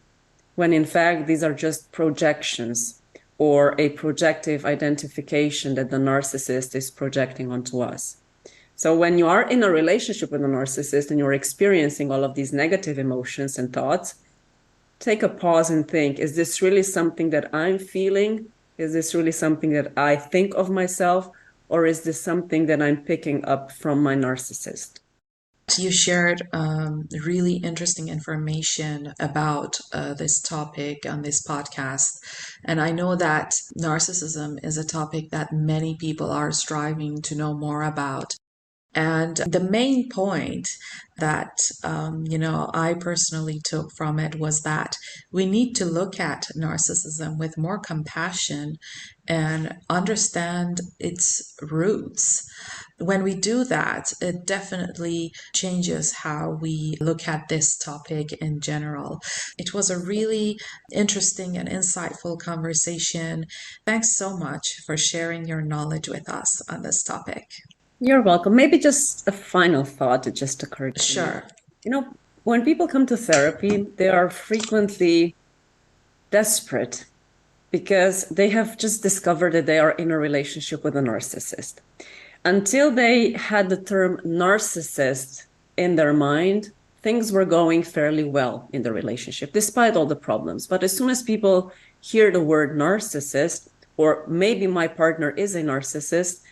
when in fact these are just projections or a projective identification that the narcissist is projecting onto us. So when you are in a relationship with a narcissist and you're experiencing all of these negative emotions and thoughts, take a pause and think, is this really something that I'm feeling? Is this really something that I think of myself? Or is this something that I'm picking up from my narcissist? You shared really interesting information about this topic on this podcast. And I know that narcissism is a topic that many people are striving to know more about. And the main point that, I personally took from it was that we need to look at narcissism with more compassion and understand its roots. When we do that, it definitely changes how we look at this topic in general. It was a really interesting and insightful conversation. Thanks so much for sharing your knowledge with us on this topic. You're welcome. Maybe just a final thought that just occurred to me. Sure. When people come to therapy, they are frequently desperate because they have just discovered that they are in a relationship with a narcissist. Until they had the term narcissist in their mind, things were going fairly well in the relationship, despite all the problems. But as soon as people hear the word narcissist, or maybe my partner is a narcissist,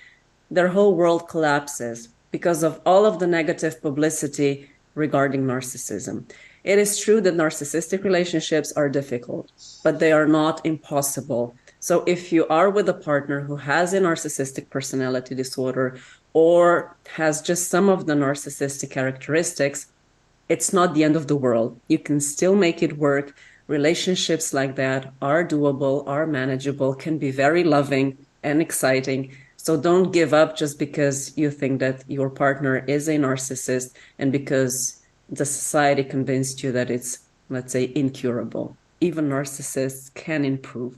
their whole world collapses because of all of the negative publicity regarding narcissism. It is true that narcissistic relationships are difficult, but they are not impossible. So if you are with a partner who has a narcissistic personality disorder or has just some of the narcissistic characteristics, it's not the end of the world. You can still make it work. Relationships like that are doable, are manageable, can be very loving and exciting. So don't give up just because you think that your partner is a narcissist and because the society convinced you that it's, let's say, incurable. Even narcissists can improve.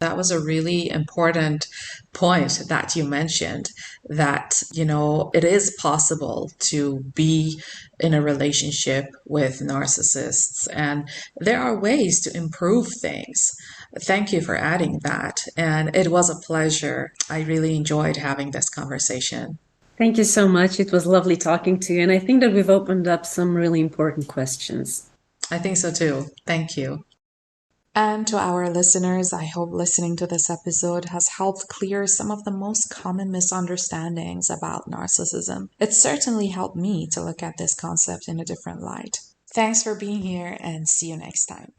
That was a really important point that you mentioned that, it is possible to be in a relationship with narcissists and there are ways to improve things. Thank you for adding that. And it was a pleasure. I really enjoyed having this conversation. Thank you so much. It was lovely talking to you. And I think that we've opened up some really important questions. I think so too. Thank you. And to our listeners, I hope listening to this episode has helped clear some of the most common misunderstandings about narcissism. It certainly helped me to look at this concept in a different light. Thanks for being here and see you next time.